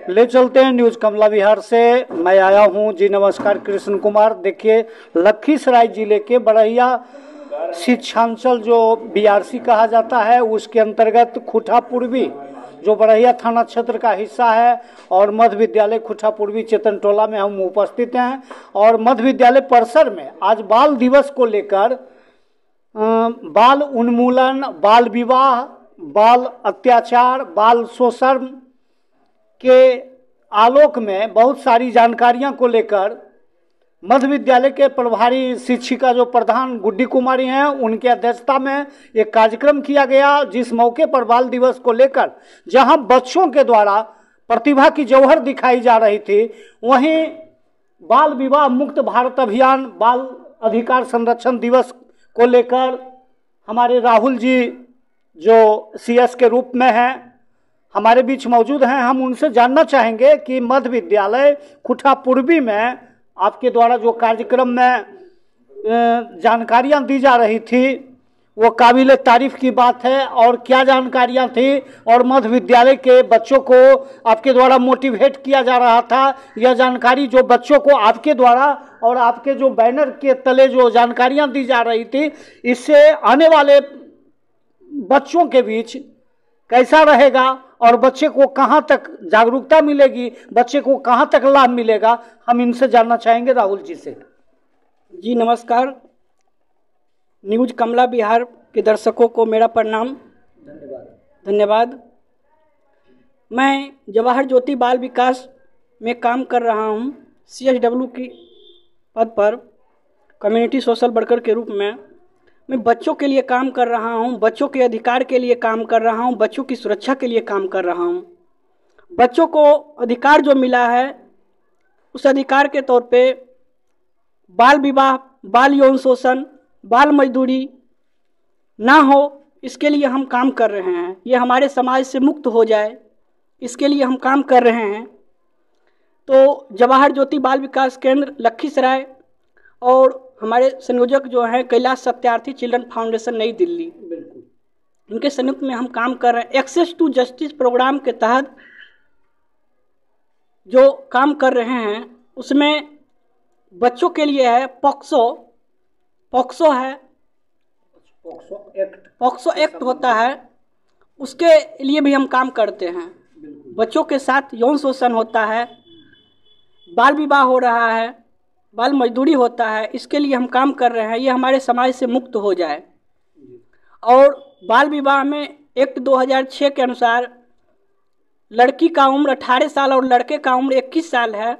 ले चलते हैं न्यूज कमला विहार से। मैं आया हूं जी, नमस्कार, कृष्ण कुमार। देखिए, लखीसराय जिले के बड़हिया शिक्षांचल जो बीआरसी कहा जाता है, उसके अंतर्गत खुठा पूर्वी जो बड़हिया थाना क्षेत्र का हिस्सा है और मध्य विद्यालय खुठा पूर्वी चेतन टोला में हम उपस्थित हैं। और मध्य विद्यालय परिसर में आज बाल दिवस को लेकर बाल उन्मूलन, बाल विवाह, बाल अत्याचार, बाल शोषण के आलोक में बहुत सारी जानकारियां को लेकर मध्य विद्यालय के प्रभारी शिक्षिका जो प्रधान गुड्डी कुमारी हैं, उनके अध्यक्षता में एक कार्यक्रम किया गया, जिस मौके पर बाल दिवस को लेकर जहां बच्चों के द्वारा प्रतिभा की जौहर दिखाई जा रही थी, वहीं बाल विवाह मुक्त भारत अभियान, बाल अधिकार संरक्षण दिवस को लेकर हमारे राहुल जी जो सीएस के रूप में हैं हमारे बीच मौजूद हैं। हम उनसे जानना चाहेंगे कि मध्य विद्यालय खुठा पूर्वी में आपके द्वारा जो कार्यक्रम में जानकारियां दी जा रही थी वो काबिल तारीफ की बात है, और क्या जानकारियां थी और मध्य विद्यालय के बच्चों को आपके द्वारा मोटिवेट किया जा रहा था। यह जानकारी जो बच्चों को आपके द्वारा और आपके जो बैनर के तले जो जानकारियां दी जा रही थी, इससे आने वाले बच्चों के बीच कैसा रहेगा और बच्चे को कहां तक जागरूकता मिलेगी, बच्चे को कहां तक लाभ मिलेगा, हम इनसे जानना चाहेंगे राहुल जी से। जी नमस्कार। न्यूज कमला बिहार के दर्शकों को मेरा प्रणाम, धन्यवाद। मैं जवाहर ज्योति बाल विकास में काम कर रहा हूं, CSW की पद पर कम्युनिटी सोशल वर्कर के रूप में। मैं बच्चों के लिए काम कर रहा हूं, बच्चों के अधिकार के लिए काम कर रहा हूं, बच्चों की सुरक्षा के लिए काम कर रहा हूं। बच्चों को अधिकार जो मिला है उस अधिकार के तौर पे बाल विवाह, बाल यौन शोषण, बाल मजदूरी ना हो, इसके लिए हम काम कर रहे हैं। ये हमारे समाज से मुक्त हो जाए, इसके लिए हम काम कर रहे हैं। तो जवाहर ज्योति बाल विकास केंद्र लखीसराय और हमारे संयोजक जो हैं कैलाश सत्यार्थी चिल्ड्रन फाउंडेशन नई दिल्ली, इनके संयुक्त में हम काम कर रहे हैं। एक्सेस टू जस्टिस प्रोग्राम के तहत जो काम कर रहे हैं उसमें बच्चों के लिए है पॉक्सो है, पॉक्सो एक्ट होता है, उसके लिए भी हम काम करते हैं। बच्चों के साथ यौन शोषण होता है, बाल विवाह हो रहा है, बाल मजदूरी होता है, इसके लिए हम काम कर रहे हैं, ये हमारे समाज से मुक्त हो जाए। और बाल विवाह में एक्ट 2006 के अनुसार लड़की का उम्र 18 साल और लड़के का उम्र 21 साल है।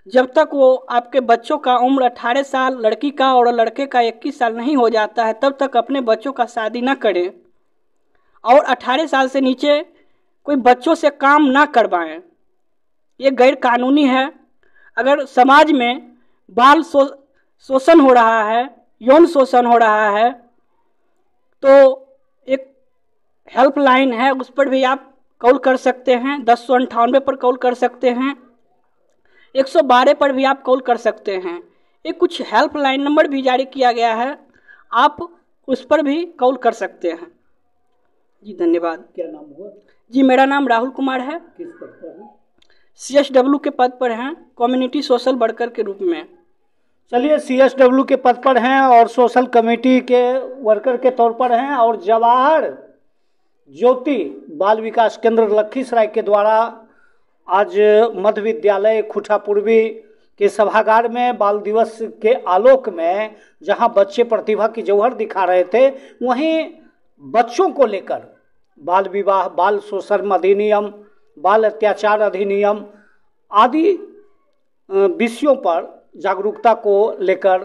जब तक वो आपके बच्चों का उम्र 18 साल लड़की का और लड़के का 21 साल नहीं हो जाता है, तब तक अपने बच्चों का शादी ना करें और 18 साल से नीचे कोई बच्चों से काम ना करवाएं। ये गैर कानूनी है। अगर समाज में बाल शोषण हो रहा है, यौन शोषण हो रहा है, तो एक हेल्पलाइन है, उस पर भी आप कॉल कर सकते हैं। 1098 पर कॉल कर सकते हैं, 112 पर भी आप कॉल कर सकते हैं। एक कुछ हेल्पलाइन नंबर भी जारी किया गया है, आप उस पर भी कॉल कर सकते हैं। जी धन्यवाद। क्या नाम हुआ? जी मेरा नाम राहुल कुमार है। किस पद पर है? CSW के पद पर हैं, कम्युनिटी सोशल वर्कर के रूप में। चलिए, CSW के पद पर हैं और सोशल कमेटी के वर्कर के तौर पर हैं, और जवाहर ज्योति बाल विकास केंद्र लखीसराय के द्वारा आज मध्य विद्यालय खुठा पूर्वी के सभागार में बाल दिवस के आलोक में जहां बच्चे प्रतिभा की जौहर दिखा रहे थे, वहीं बच्चों को लेकर बाल विवाह, बाल शोषण अधिनियम, बाल अत्याचार अधिनियम आदि विषयों पर जागरूकता को लेकर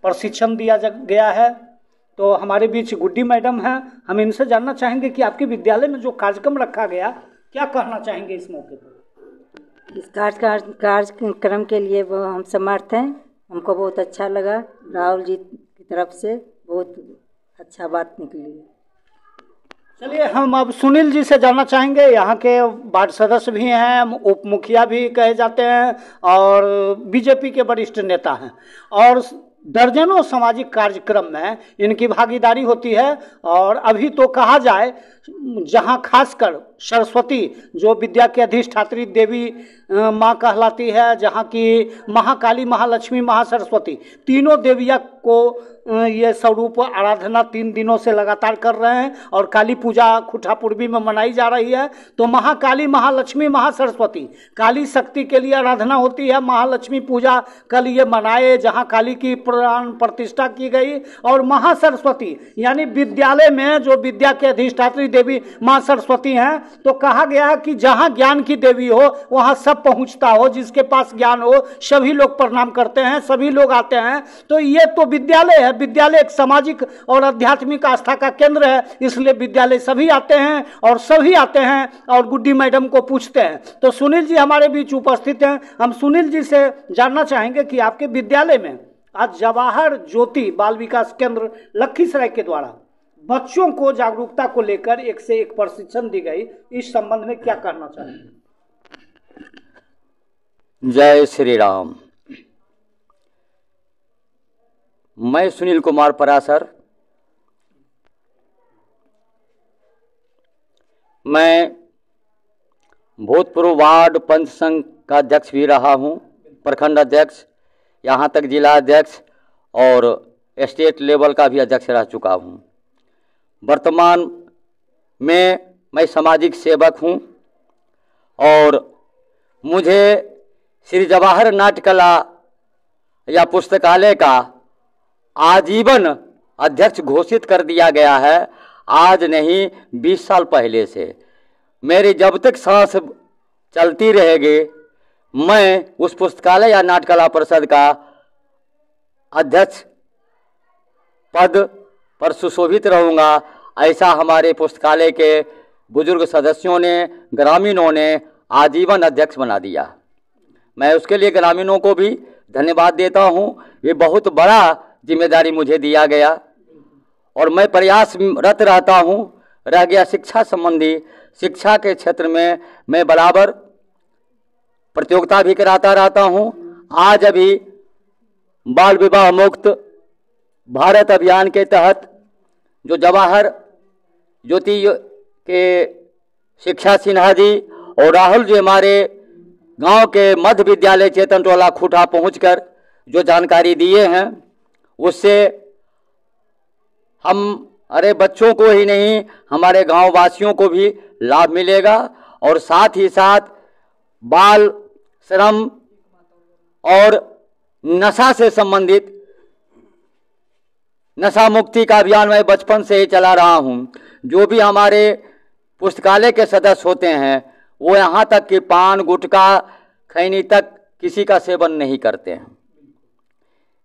प्रशिक्षण दिया गया है। तो हमारे बीच गुड्डी मैडम हैं, हम इनसे जानना चाहेंगे कि आपके विद्यालय में जो कार्यक्रम रखा गया, क्या कहना चाहेंगे इस मौके पर? इस कार्यक्रम के लिए वो हम समर्थ हैं, हमको बहुत अच्छा लगा। राहुल जी की तरफ से बहुत अच्छा बात निकली। चलिए, हम अब सुनील जी से जानना चाहेंगे। यहाँ के वार्ड सदस्य भी हैं, उप मुखिया भी कहे जाते हैं और बीजेपी के वरिष्ठ नेता हैं, और दर्जनों सामाजिक कार्यक्रम में इनकी भागीदारी होती है। और अभी तो कहा जाए जहाँ खासकर सरस्वती जो विद्या की अधिष्ठात्री देवी माँ कहलाती है, जहाँ की महाकाली, महालक्ष्मी, महासरस्वती तीनों देविया को ये स्वरूप आराधना 3 दिनों से लगातार कर रहे हैं और काली पूजा खुट्टा पूर्वी में मनाई जा रही है। तो महाकाली, महालक्ष्मी, महासरस्वती, काली शक्ति के लिए आराधना होती है। महालक्ष्मी पूजा कल ये मनाए जहाँ काली की प्राण प्रतिष्ठा की गई, और महासरस्वती यानी विद्यालय में जो विद्या के अधिष्ठात्री देवी माँ सरस्वती हैं, तो कहा गया है कि जहाँ ज्ञान की देवी हो वहाँ सब पहुँचता हो, जिसके पास ज्ञान हो सभी लोग प्रणाम करते हैं, सभी लोग आते हैं। तो ये तो विद्यालय है, विद्यालय एक सामाजिक और आध्यात्मिक आस्था का केंद्र है, इसलिए विद्यालय सभी आते हैं और सभी आते हैं और गुड्डी मैडम को पूछते हैं। तो सुनील जी हमारे बीच उपस्थित हैं, हम सुनील जी से जानना चाहेंगे कि आपके विद्यालय में आज जवाहर ज्योति बाल विकास केंद्र लखीसराय के द्वारा बच्चों को जागरूकता को लेकर 1 से 1 प्रशिक्षण दी गई, इस संबंध में क्या कहना चाहेंगे? जय श्री राम। मैं सुनील कुमार परासर, मैं भूतपूर्व वार्ड पंच संघ का अध्यक्ष भी रहा हूं, प्रखंड अध्यक्ष, यहाँ तक जिला अध्यक्ष और स्टेट लेवल का भी अध्यक्ष रह चुका हूं। वर्तमान में मैं सामाजिक सेवक हूं और मुझे श्री जवाहर नाट्य कला या पुस्तकालय का आजीवन अध्यक्ष घोषित कर दिया गया है। आज नहीं 20 साल पहले से मेरी जब तक सांस चलती रहेगी मैं उस पुस्तकालय या नाट्य कला परिषद का अध्यक्ष पद पर सुशोभित रहूँगा। ऐसा हमारे पुस्तकालय के बुजुर्ग सदस्यों ने, ग्रामीणों ने आजीवन अध्यक्ष बना दिया। मैं उसके लिए ग्रामीणों को भी धन्यवाद देता हूँ। ये बहुत बड़ा जिम्मेदारी मुझे दिया गया और मैं प्रयासरत रहता हूँ। रह गया शिक्षा संबंधी, शिक्षा के क्षेत्र में मैं बराबर प्रतियोगिता भी कराता रहता हूँ। आज अभी बाल विवाह मुक्त भारत अभियान के तहत जो जवाहर ज्योति के शिक्षा सिन्हा जी और राहुल जी हमारे गांव के मध्य विद्यालय चेतन टोला खूटा पहुंचकर जो जानकारी दिए हैं, उससे हम अरे बच्चों को ही नहीं हमारे गांव वासियों को भी लाभ मिलेगा और साथ ही साथ बाल श्रम और नशा से संबंधित नशा मुक्ति का अभियान मैं बचपन से ही चला रहा हूं। जो भी हमारे पुस्तकालय के सदस्य होते हैं वो यहाँ तक कि पान, गुटखा, खैनी तक किसी का सेवन नहीं करते हैं।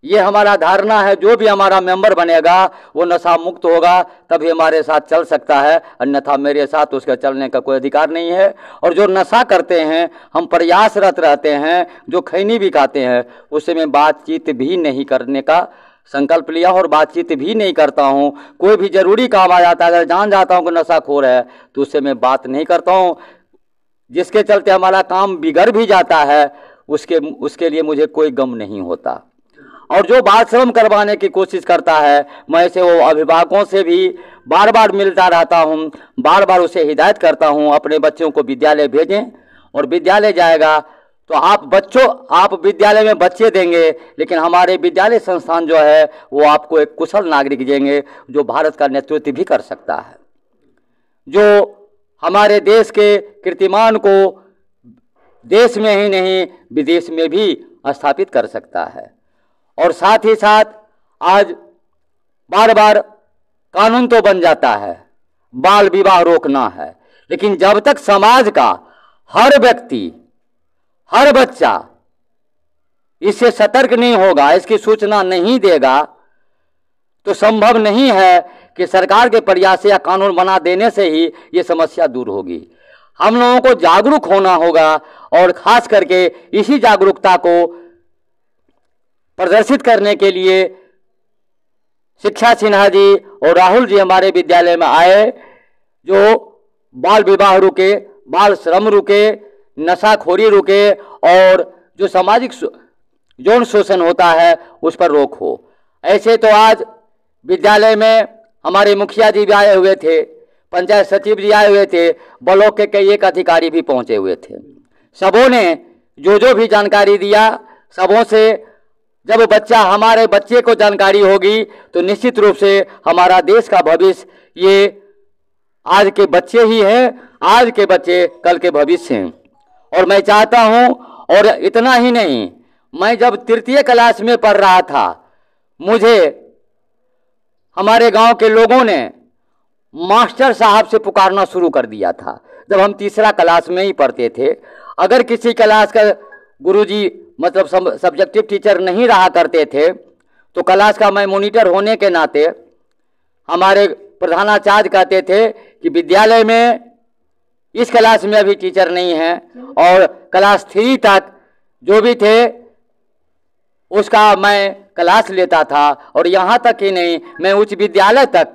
ये हमारा धारणा है, जो भी हमारा मेंबर बनेगा वो नशा मुक्त होगा तभी हमारे साथ चल सकता है, अन्यथा मेरे साथ उसके चलने का कोई अधिकार नहीं है। और जो नशा करते हैं हम प्रयासरत रहते हैं, जो खैनी भी खाते हैं उससे मैं बातचीत भी नहीं करने का संकल्प लिया और बातचीत भी नहीं करता हूँ। कोई भी जरूरी काम आ जाता है, अगर जान जाता हूँ कि नशाखोर है तो उससे मैं बात नहीं करता हूँ, जिसके चलते हमारा काम बिगड़ भी जाता है। उसके लिए मुझे कोई गम नहीं होता। और जो बाल श्रम करवाने की कोशिश करता है मैं से वो अभिभावकों से भी बार बार मिलता रहता हूँ, बार बार उसे हिदायत करता हूँ अपने बच्चों को विद्यालय भेजें। और विद्यालय जाएगा तो आप विद्यालय में बच्चे देंगे, लेकिन हमारे विद्यालय संस्थान जो है वो आपको एक कुशल नागरिक देंगे जो भारत का नेतृत्व भी कर सकता है, जो हमारे देश के कीर्तिमान को देश में ही नहीं विदेश में भी स्थापित कर सकता है। और साथ ही साथ आज बार बार कानून तो बन जाता है, बाल विवाह रोकना है, लेकिन जब तक समाज का हर व्यक्ति, हर बच्चा इससे सतर्क नहीं होगा, इसकी सूचना नहीं देगा, तो संभव नहीं है कि सरकार के प्रयास या कानून बना देने से ही ये समस्या दूर होगी। हम लोगों को जागरूक होना होगा और खास करके इसी जागरूकता को प्रदर्शित करने के लिए शिक्षा सिन्हा जी और राहुल जी हमारे विद्यालय में आए, जो बाल विवाह रुके, बाल श्रम रुके, नशाखोरी रुके और जो सामाजिक यौन शोषण होता है उस पर रोक हो। ऐसे तो आज विद्यालय में हमारे मुखिया जी भी आए हुए थे, पंचायत सचिव जी आए हुए थे, ब्लॉक के कई एक अधिकारी भी पहुंचे हुए थे। सबों ने जो भी जानकारी दिया, सबों से जब हमारे बच्चे को जानकारी होगी तो निश्चित रूप से हमारा देश का भविष्य ये आज के बच्चे ही हैं, आज के बच्चे कल के भविष्य हैं। और मैं चाहता हूं, और इतना ही नहीं, मैं जब तृतीय क्लास में पढ़ रहा था, मुझे हमारे गांव के लोगों ने मास्टर साहब से पुकारना शुरू कर दिया था। जब हम तीसरा क्लास में ही पढ़ते थे, अगर किसी क्लास का गुरुजी मतलब सब्जेक्टिव टीचर नहीं रहा करते थे तो क्लास का मैं मॉनिटर होने के नाते हमारे प्रधानाचार्य कहते थे कि विद्यालय में इस क्लास में अभी टीचर नहीं है, और क्लास 3 तक जो भी थे उसका मैं क्लास लेता था। और यहाँ तक ही नहीं, मैं उच्च विद्यालय तक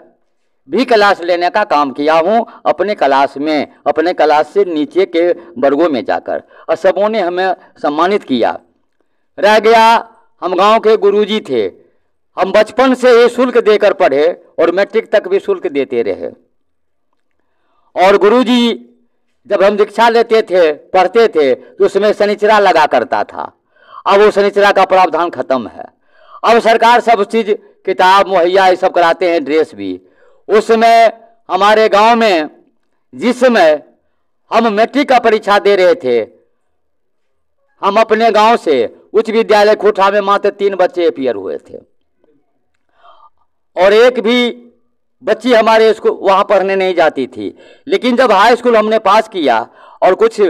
भी क्लास लेने का काम किया हूँ, अपने क्लास में, अपने क्लास से नीचे के वर्गों में जाकर, और सबों ने हमें सम्मानित किया। रह गया, हम गांव के गुरुजी थे, हम बचपन से ही शुल्क देकर पढ़े और मैट्रिक तक भी शुल्क देते रहे। और गुरुजी जब हम दीक्षा लेते थे, पढ़ते थे, तो उसमें शनिचरा लगा करता था। अब वो शनिचरा का प्रावधान खत्म है। अब सरकार सब चीज, किताब मुहैया ये सब कराते हैं, ड्रेस भी। उस समय हमारे गांव में जिस समय हम मैट्रिक का परीक्षा दे रहे थे, हम अपने गांव से उच्च विद्यालय खुठा में मात्र 3 बच्चे अपीयर हुए थे, और एक भी बच्ची हमारे स्कूल वहां पढ़ने नहीं जाती थी। लेकिन जब हाई स्कूल हमने पास किया और कुछ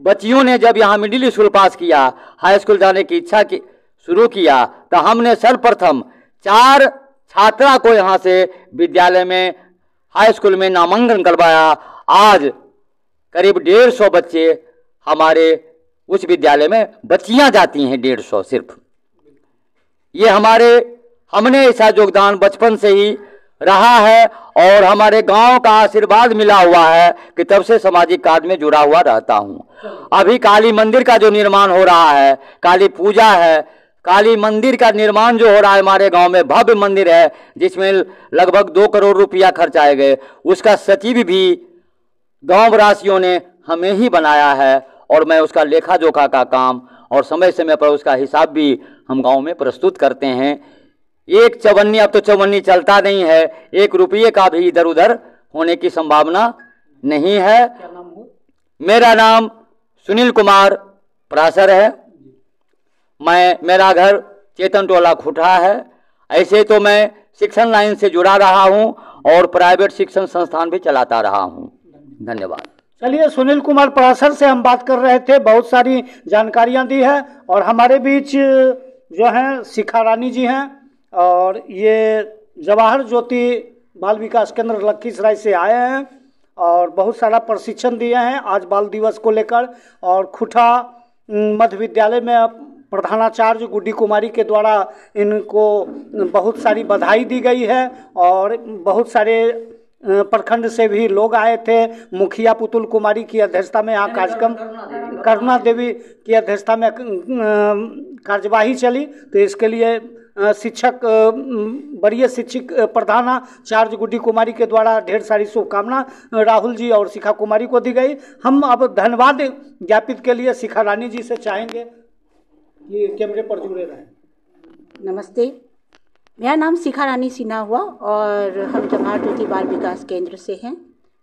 बच्चियों ने जब यहाँ मिडिल स्कूल पास किया, हाई स्कूल जाने की इच्छा की शुरू किया, तो हमने सर्वप्रथम 4 छात्रा को यहाँ से विद्यालय में, हाई स्कूल में नामांकन करवाया। आज करीब 150 बच्चे हमारे उच्च विद्यालय में, बच्चियां जाती हैं 150 सिर्फ। ये हमने ऐसा योगदान बचपन से ही रहा है, और हमारे गांव का आशीर्वाद मिला हुआ है कि तब से सामाजिक कार्य में जुड़ा हुआ रहता हूं। अभी काली मंदिर का जो निर्माण हो रहा है, काली पूजा है, काली मंदिर का निर्माण जो हो रहा है हमारे गांव में, भव्य मंदिर है जिसमें लगभग 2 करोड़ रुपया खर्च आए गए, उसका सचिव भी गांव वासियों ने हमें ही बनाया है, और मैं उसका लेखा जोखा का काम और समय समय पर उसका हिसाब भी हम गांव में प्रस्तुत करते हैं। एक चवन्नी, अब तो चवन्नी चलता नहीं है, 1 रुपये का भी इधर उधर होने की संभावना नहीं है। क्या नाम हो? मेरा नाम सुनील कुमार पराशर है। मेरा घर चेतन टोला खुठा है। ऐसे तो मैं शिक्षण लाइन से जुड़ा रहा हूं और प्राइवेट शिक्षण संस्थान भी चलाता रहा हूं। धन्यवाद। चलिए, सुनील कुमार पराशर से हम बात कर रहे थे, बहुत सारी जानकारियां दी है। और हमारे बीच जो हैं शिखा रानी जी हैं, और ये जवाहर ज्योति बाल विकास केंद्र लखीसराय से आए हैं और बहुत सारा प्रशिक्षण दिए हैं आज बाल दिवस को लेकर। और खुठा मध्य विद्यालय में प्रधानाचार्य गुड्डी कुमारी के द्वारा इनको बहुत सारी बधाई दी गई है, और बहुत सारे प्रखंड से भी लोग आए थे। मुखिया पुतुल कुमारी की अध्यक्षता में यहाँ कार्यक्रम, करुणा देवी की अध्यक्षता में कार्यवाही चली। तो इसके लिए शिक्षक, वरीय शिक्षक प्रधानाचार्य गुड्डी कुमारी के द्वारा ढेर सारी शुभकामना राहुल जी और शिखा कुमारी को दी गई। हम अब धन्यवाद ज्ञापित के लिए शिखा रानी जी से चाहेंगे कि कैमरे पर जुड़े रहें। नमस्ते, मेरा नाम शिखा रानी सिन्हा हुआ, और हम जवाहर ज्योति बाल विकास केंद्र से हैं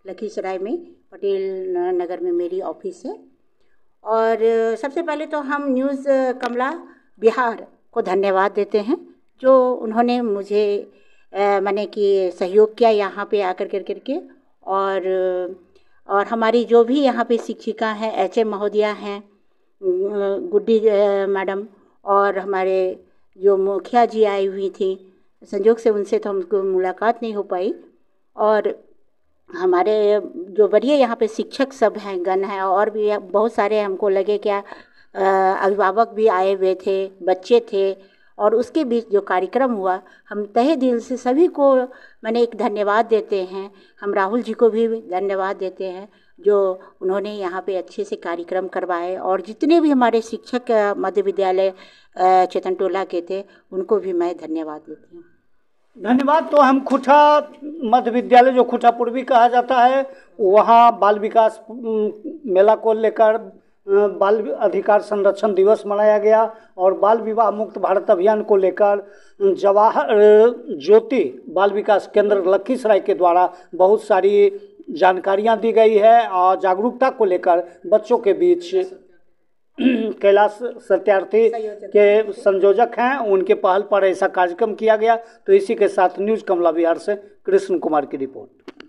लखीसराय में, पटेल नगर में मेरी ऑफिस है। और सबसे पहले तो हम न्यूज़ कमला बिहार को धन्यवाद देते हैं, जो उन्होंने मुझे माने कि सहयोग किया यहाँ पे आकर करके। और हमारी जो भी यहाँ पे शिक्षिका हैं, HM महोदया हैं, गुड्डी मैडम, और हमारे जो मुखिया जी आई हुई थी, संयोग से उनसे तो हमको मुलाकात नहीं हो पाई। और हमारे जो वरीय यहाँ पे शिक्षक सब हैं, गण हैं, और भी बहुत सारे हमको लगे क्या अभिभावक भी आए हुए थे, बच्चे थे। और उसके बीच जो कार्यक्रम हुआ, हम तहे दिल से सभी को मैंने एक धन्यवाद देते हैं। हम राहुल जी को भी धन्यवाद देते हैं जो उन्होंने यहाँ पे अच्छे से कार्यक्रम करवाए, और जितने भी हमारे शिक्षक मध्य विद्यालय चेतन टोला के थे उनको भी मैं धन्यवाद देती हूँ। धन्यवाद। तो हम खुटा मध्य विद्यालय, जो खुटा पूर्वी कहा जाता है, वहाँ बाल विकास मेला को लेकर बाल अधिकार संरक्षण दिवस मनाया गया और बाल विवाह मुक्त भारत अभियान को लेकर जवाहर ज्योति बाल विकास केंद्र लखीसराय के द्वारा बहुत सारी जानकारियां दी गई है और जागरूकता को लेकर बच्चों के बीच कैलाश सत्यार्थी के संयोजक हैं, उनके पहल पर ऐसा कार्यक्रम किया गया। तो इसी के साथ न्यूज़ कमला विहार से कृष्ण कुमार की रिपोर्ट।